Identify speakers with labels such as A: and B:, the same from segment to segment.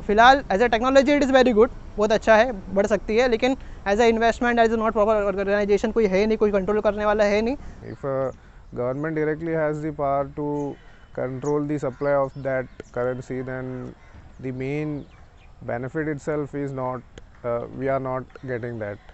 A: फिलहाल as a technology it is very good, बहुत अच्छा है, बढ़ सकती है, लेकिन as a investment as a not proper organisation कोई है नहीं, कोई कंट्रोल करने वाला है नहीं.
B: If a government directly has the power to control the supply of that currency, then the main benefit itself is not, we are not getting that.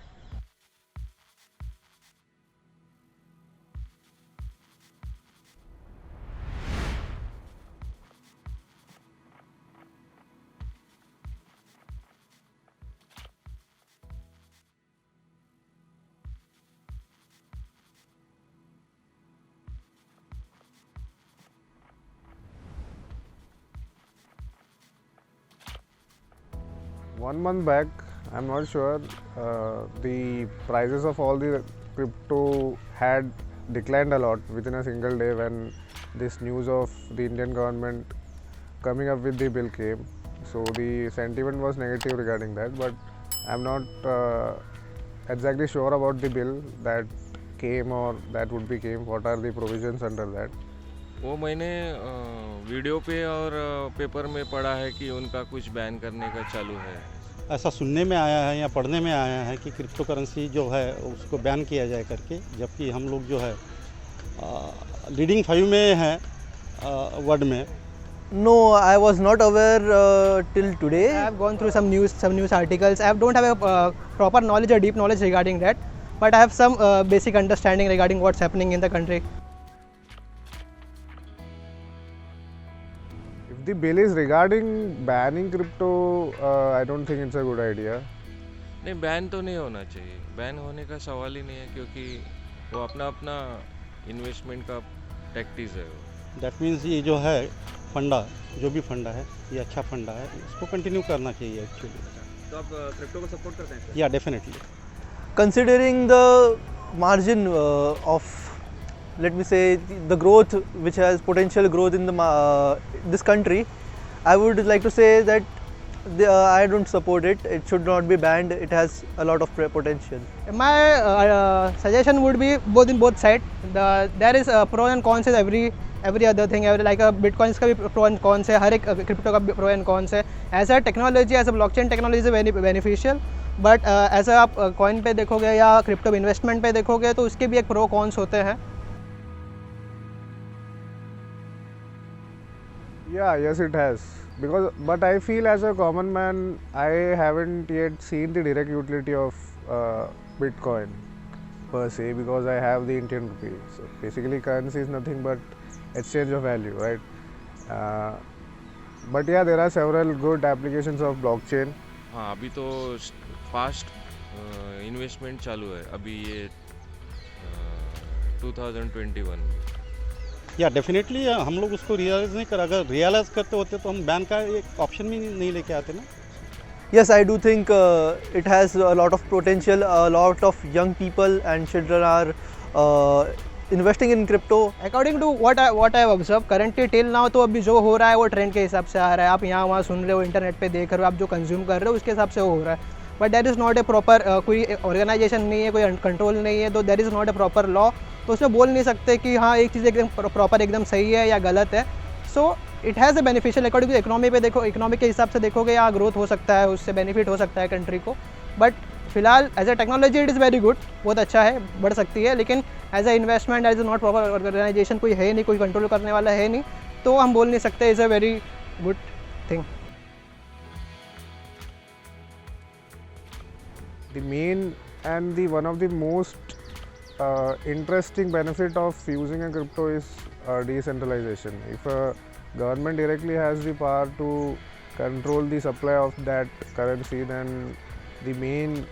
B: One month back, I'm not sure, the prices of all the crypto had declined a lot within a single day when this news of the Indian government coming up with the bill came. So the sentiment was negative regarding that, but I'm not exactly sure about the bill that came or that would be came. What are the provisions under that?
C: वो मैंने video पे और paper में पढ़ा है कि उनका कुछ बैन करने का चालू है.
D: ऐसा सुनने में आया है या पढ़ने में आया है कि क्रिप्टो करेंसी जो है उसको बैन किया जाए करके, जबकि हम लोग जो है लीडिंग 5 में है वर्ल्ड में.
A: No, I was not aware till today. I have gone through some news articles. I don't have a proper knowledge or deep knowledge regarding that, but I have some basic understanding regarding what's happening in the country.
B: If the bill is regarding banning crypto, I don't think it's a good idea.
C: नहीं, ban तो नहीं होना चाहिए, ban होने का सवाल ही नहीं है, क्योंकि वो अपना अपना इन्वेस्टमेंट का टैक्टिस है. वो
D: दैट मीन्स ये जो है फंडा, जो भी फंडा है ये अच्छा फंडा है, इसको कंटिन्यू करना चाहिए एक्चुअली.
E: तो आप क्रिप्टो को सपोर्ट करते हैं?
D: या definitely.
A: Considering the margin of, let me say, the growth which has potential growth in this country, I would like to say that I don't support it. It should not be banned. It has a lot of potential. My suggestion would be both in both sides. There is pro and cons in every other thing. Like bitcoins का भी pro and cons है, हर एक crypto का भी pro and cons है. As a technology, as a blockchain technology is very beneficial. But ऐसा आप coin पे देखोगे या क्रिप्टो इन्वेस्टमेंट पे देखोगे तो उसके भी एक प्रो कॉन्स होते हैं.
B: Yeah, yes, it has. But I feel as a common man, I haven't yet seen the direct utility of Bitcoin per se, because I have the Indian rupee. So basically, currency is nothing but exchange of value, right? But yeah, there are several good applications of blockchain.
C: हाँ, अभी तो fast investment चालू है अभी ये 2021 में.
D: या definitely हम लोग उसको रियलाइज़ नहीं कर, अगर रियलाइज़ करते होते तो हम बैन का एक ऑप्शन भी नहीं लेके आते ना.
A: Yes, I do think it has a lot of potential. A lot of young people and children are investing in crypto. According to what I have observed currently till now, तो अभी जो हो रहा है वो ट्रेंड के हिसाब से आ रहा है. आप यहाँ वहाँ सुन रहे हो, इंटरनेट पे देख रहे हो, आप जो कंज्यूम कर रहे हो उसके हिसाब से वो हो रहा है. But there is not a proper, कोई ऑर्गेनाइजेशन नहीं है, कोई कंट्रोल नहीं है, तो there is not a proper law. तो उसमें बोल नहीं सकते कि हाँ एक चीज़ एकदम प्रॉपर एकदम सही है या गलत है. So it has a beneficial according to economy पे देखो, इकोनॉमी के हिसाब से देखोगे या ग्रोथ हो सकता है, उससे बेनिफिट हो सकता है कंट्री को. बट फिलहाल as a technology it is very good, बहुत अच्छा है, बढ़ सकती है, लेकिन as a investment as a not proper organisation कोई है नहीं, कोई कंट्रोल करने वाला है नहीं, तो हम बोल नहीं सकते is a very good thing.
B: The main and the one of the most interesting benefit of using a crypto is decentralization. If a government directly has the power to control the supply of that currency, then the main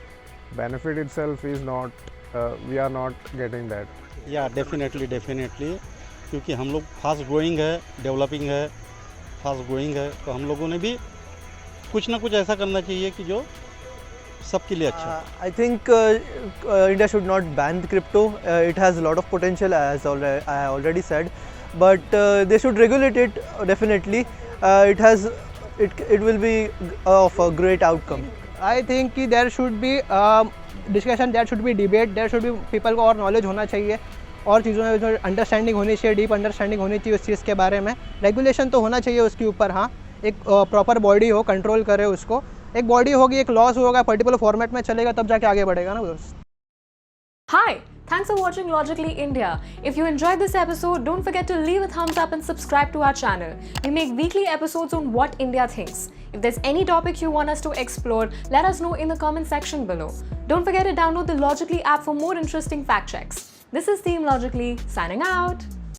B: benefit itself is not, we are not getting that.
D: या definitely क्योंकि हम लोग fast growing है, developing है, fast growing है, तो हम लोगों ने भी कुछ ना कुछ ऐसा करना चाहिए कि जो सबके लिए अच्छा.
A: I think India should not ban crypto. It has a lot of potential, as I already said, but they should regulate it definitely. It will be of a great outcome. I think कि there should be discussion, there should be debate, there should be people को और knowledge होना चाहिए, और चीज़ों में understanding होनी चाहिए, डीप अंडरस्टैंडिंग होनी चाहिए उस चीज़ के बारे में. रेगुलेशन तो होना चाहिए उसके ऊपर, हाँ, एक प्रॉपर बॉडी हो, कंट्रोल करे उसको. एक बॉडी होगी, एक लॉस होगा, पर्टिकुलर फॉर्मेट में चलेगा, तब जाके आगे बढ़ेगा ना दोस्त.
F: Hi, thanks for watching Logically India. If you enjoyed this episode, don't forget to leave a thumbs up and subscribe to our channel. We make weekly episodes on what India thinks. If there's any topic you want us to explore, let us know in the comment section below. Don't forget to download the Logically app for more interesting fact checks. This is Team Logically signing out.